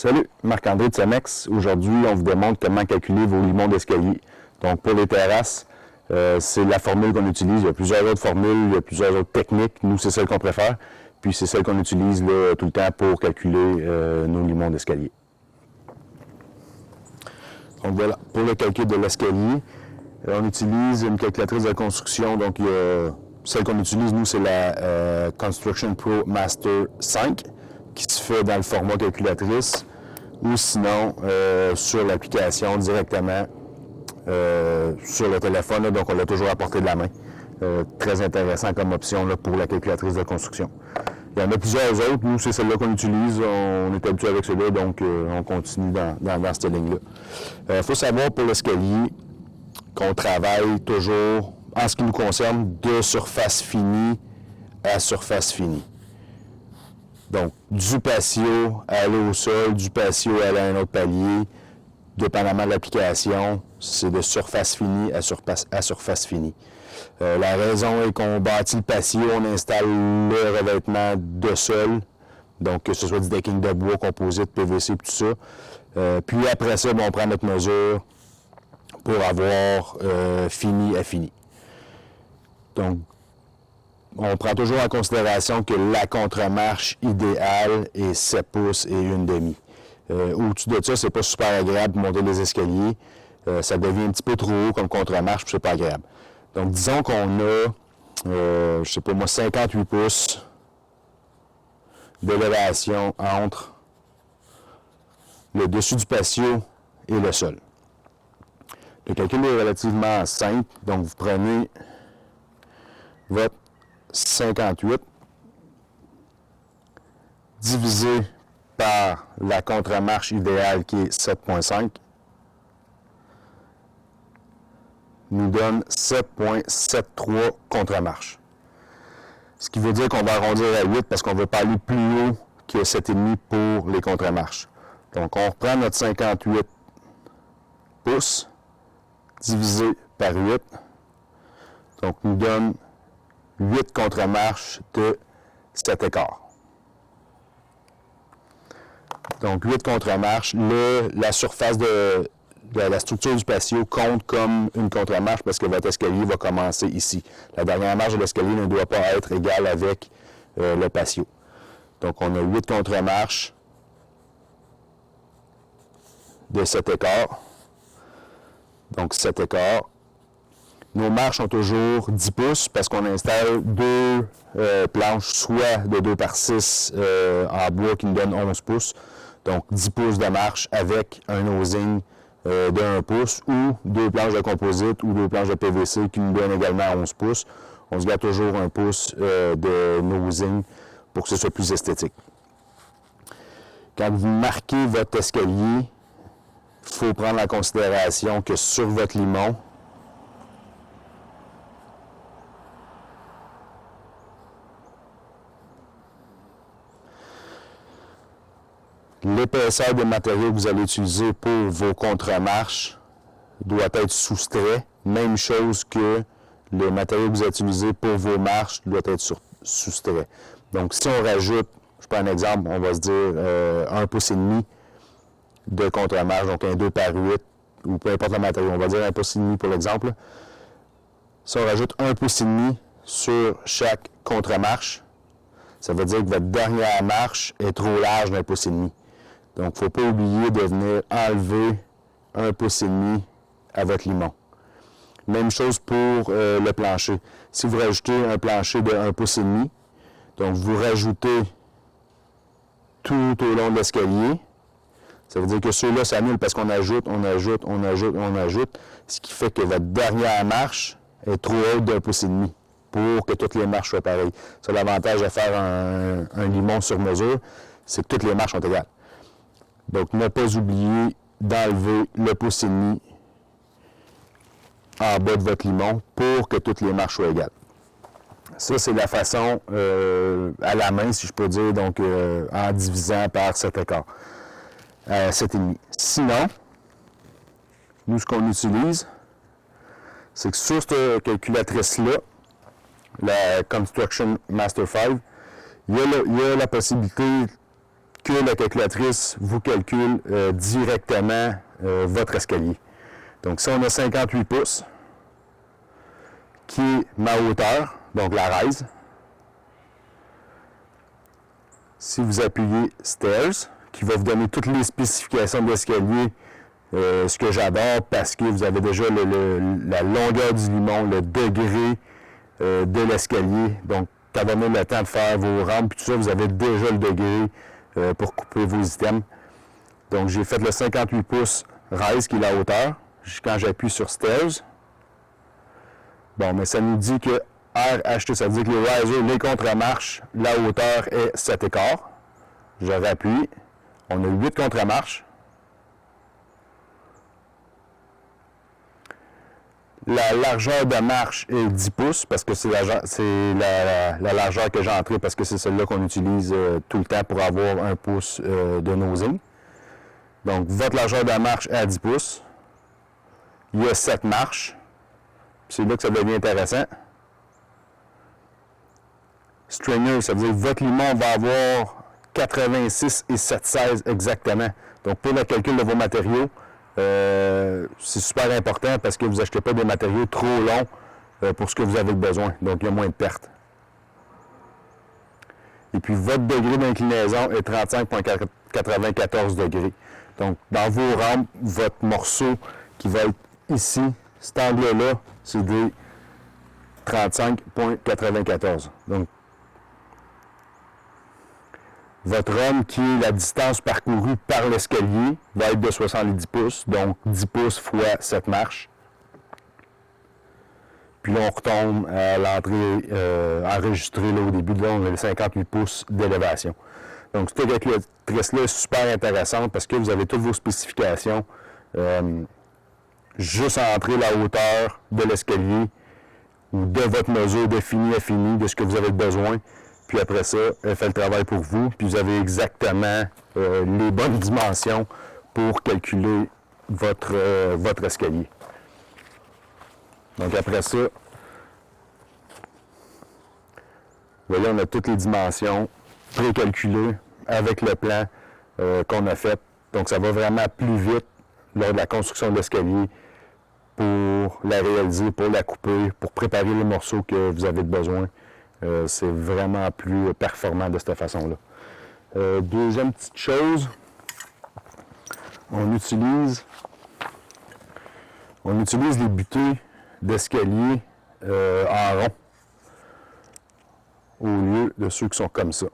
Salut, Marc-André de Cemex. Aujourd'hui, on vous démontre comment calculer vos limons d'escalier. Donc, pour les terrasses, c'est la formule qu'on utilise. Il y a plusieurs autres formules, il y a plusieurs autres techniques. Nous, c'est celle qu'on préfère. Puis, c'est celle qu'on utilise là, tout le temps pour calculer nos limons d'escalier. Donc, voilà, pour le calcul de l'escalier, on utilise une calculatrice de construction. Donc, celle qu'on utilise, nous, c'est la Construction Pro Master 5, qui se fait dans le format calculatrice, ou sinon sur l'application directement sur le téléphone, là, donc on l'a toujours à portée de la main. Très intéressant comme option là, pour la calculatrice de construction. Il y en a plusieurs autres, nous c'est celle-là qu'on utilise, on est habitué avec celle-là, donc on continue dans cette ligne-là. Il faut savoir pour l'escalier qu'on travaille toujours, en ce qui nous concerne, de surface finie à surface finie. Donc, du patio à aller au sol, du patio à aller à un autre palier, dépendamment de l'application, c'est de surface finie à surface finie. La raison est qu'on bâtit le patio, on installe le revêtement de sol, donc que ce soit du decking de bois, composite, PVC, tout ça. Puis après ça, on prend notre mesure pour avoir fini à fini. Donc, on prend toujours en considération que la contre-marche idéale est 7 pouces et 1/2. Au-dessus de ça, c'est pas super agréable de monter les escaliers. Ça devient un petit peu trop haut comme contre-marche, puis c'est pas agréable. Donc, disons qu'on a, je sais pas moi, 58 pouces d'élévation entre le dessus du patio et le sol. Le calcul est relativement simple. Donc, vous prenez votre 58 divisé par la contre-marche idéale qui est 7,5 nous donne 7,73 contre-marches. Ce qui veut dire qu'on va arrondir à 8 parce qu'on ne veut pas aller plus haut que 7,5 pour les contre-marches. Donc on reprend notre 58 pouces divisé par 8. Donc nous donne 8 contre-marches de 7 écarts. Donc 8 contre-marches. La surface de la structure du patio compte comme une contre-marche parce que votre escalier va commencer ici. La dernière marche de l'escalier ne doit pas être égale avec le patio. Donc on a 8 contre-marches de 7 écarts. Donc 7 écarts. Nos marches sont toujours 10 pouces parce qu'on installe deux planches, soit de 2 par 6 en bois qui nous donne 11 pouces. Donc 10 pouces de marche avec un nosing de 1 pouce ou deux planches de composite ou deux planches de PVC qui nous donnent également 11 pouces. On se garde toujours 1 pouce de nosing pour que ce soit plus esthétique. Quand vous marquez votre escalier, il faut prendre en considération que sur votre limon, l'épaisseur des matériaux que vous allez utiliser pour vos contre-marches doit être soustrait. Même chose que le matériau que vous allez utiliser pour vos marches doit être soustrait. Donc, si on rajoute, je prends un exemple, on va se dire 1 pouce et demi de contre-marche, donc un 2 par 8, ou peu importe le matériau, on va dire 1 pouce et demi pour l'exemple. Si on rajoute 1 pouce et demi sur chaque contre-marche, ça veut dire que votre dernière marche est trop large d'1 pouce et demi. Donc, il ne faut pas oublier de venir enlever 1 pouce et demi à votre limon. Même chose pour le plancher. Si vous rajoutez un plancher de 1 pouce et demi, donc vous rajoutez tout au long de l'escalier, ça veut dire que ceux-là s'annulent parce qu'on ajoute, ce qui fait que votre dernière marche est trop haute d'1 pouce et demi pour que toutes les marches soient pareilles. C'est l'avantage de faire un limon sur mesure, c'est que toutes les marches sont égales. Donc, ne pas oublier d'enlever le pouce et demi en bas de votre limon pour que toutes les marches soient égales. Ça, c'est la façon à la main, si je peux dire, donc en divisant par 7 écarts. 7,5. Sinon, nous, ce qu'on utilise, c'est que sur cette calculatrice-là, la Construction Master 5, il y a la possibilité que la calculatrice vous calcule directement votre escalier. Donc, si on a 58 pouces, qui est ma hauteur, donc la raise, si vous appuyez Stairs, qui va vous donner toutes les spécifications de l'escalier, ce que j'adore parce que vous avez déjà la longueur du limon, le degré de l'escalier. Donc, quand vous avez le temps de faire vos rampes, puis tout ça, vous avez déjà le degré pour couper vos items. Donc, j'ai fait le 58 pouces rise, qui est la hauteur. Quand j'appuie sur Stairs, bon, mais ça nous dit que RH, ça veut dire que les risers, les contre-marches, la hauteur est 7 écarts. Je rappuie. On a 8 contre-marches. La largeur de marche est 10 pouces parce que c'est la largeur que j'ai entrée parce que c'est celle-là qu'on utilise tout le temps pour avoir 1 pouce de nosing. Donc, votre largeur de marche est à 10 pouces. Il y a 7 marches. C'est là que ça devient intéressant. Stringer, ça veut dire que votre limon va avoir 86 et 716 exactement. Donc, pour le calcul de vos matériaux, c'est super important parce que vous n'achetez pas des matériaux trop longs pour ce que vous avez besoin. Donc, il y a moins de pertes. Et puis, votre degré d'inclinaison est 35,94 degrés. Donc, dans vos rampes, votre morceau qui va être ici, cet angle-là, c'est des 35,94. Donc, votre run, qui est la distance parcourue par l'escalier, va être de 70 pouces, donc 10 pouces fois 7 marches. Puis là, on retombe à l'entrée enregistrée là, au début, là, on a les 58 pouces d'élévation. Donc, cette calculatrice-là est super intéressante parce que vous avez toutes vos spécifications. Juste à entrer la hauteur de l'escalier ou de votre mesure de fini à fini, de ce que vous avez besoin. Puis après ça, elle fait le travail pour vous. Puis vous avez exactement les bonnes dimensions pour calculer votre escalier. Donc après ça, vous voyez, on a toutes les dimensions précalculées avec le plan qu'on a fait. Donc ça va vraiment plus vite lors de la construction de l'escalier pour la réaliser, pour la couper, pour préparer les morceaux que vous avez besoin. C'est vraiment plus performant de cette façon-là. Deuxième petite chose, on utilise les butées d'escalier en rond au lieu de ceux qui sont comme ça.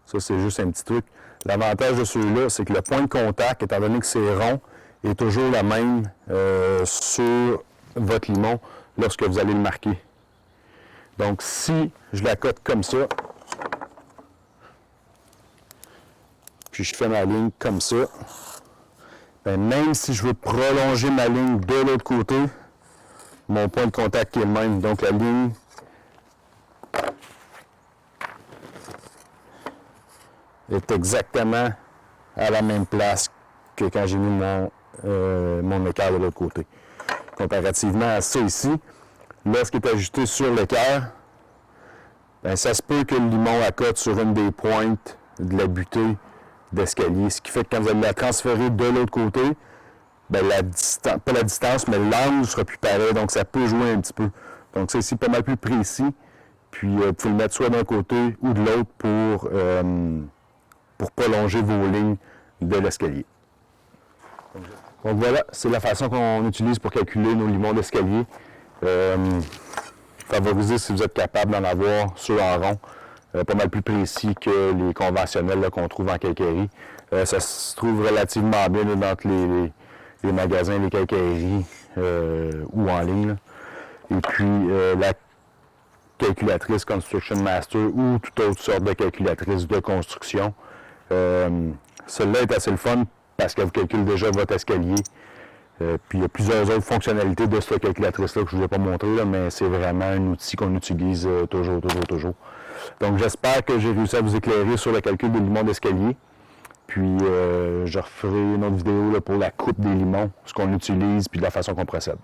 Ça, c'est juste un petit truc. L'avantage de ceux-là, c'est que le point de contact, étant donné que c'est rond, est toujours le même sur votre limon lorsque vous allez le marquer. Donc, si je la cote comme ça, puis je fais ma ligne comme ça, bien, même si je veux prolonger ma ligne de l'autre côté, mon point de contact est le même. Donc, la ligne est exactement à la même place que quand j'ai mis mon équerre de l'autre côté. Comparativement à ça ici, lorsqu'il est ajusté sur l'équerre, bien, ça se peut que le limon accote sur une des pointes de la butée d'escalier, ce qui fait que quand vous allez la transférer de l'autre côté, bien, pas la distance, mais l'angle sera plus pareil, donc ça peut jouer un petit peu. Donc ça ici, pas mal plus précis, puis vous pouvez le mettre soit d'un côté ou de l'autre pour prolonger vos lignes de l'escalier. Donc voilà, c'est la façon qu'on utilise pour calculer nos limons d'escalier. Favoriser si vous êtes capable d'en avoir sur en rond, pas mal plus précis que les conventionnels là, qu'on trouve en quincaillerie. Ça se trouve relativement bien là, dans les magasins, les quincailleries ou en ligne. Là. Et puis la calculatrice Construction Master ou toute autre sorte de calculatrice de construction. Celle-là est assez le fun parce qu'elle vous calcule déjà votre escalier. Puis il y a plusieurs autres fonctionnalités de cette calculatrice-là que je ne vous ai pas montré, là, mais c'est vraiment un outil qu'on utilise toujours. Donc j'espère que j'ai réussi à vous éclairer sur le calcul des limons d'escalier. Puis je referai une autre vidéo là, pour la coupe des limons, ce qu'on utilise, puis de la façon qu'on procède.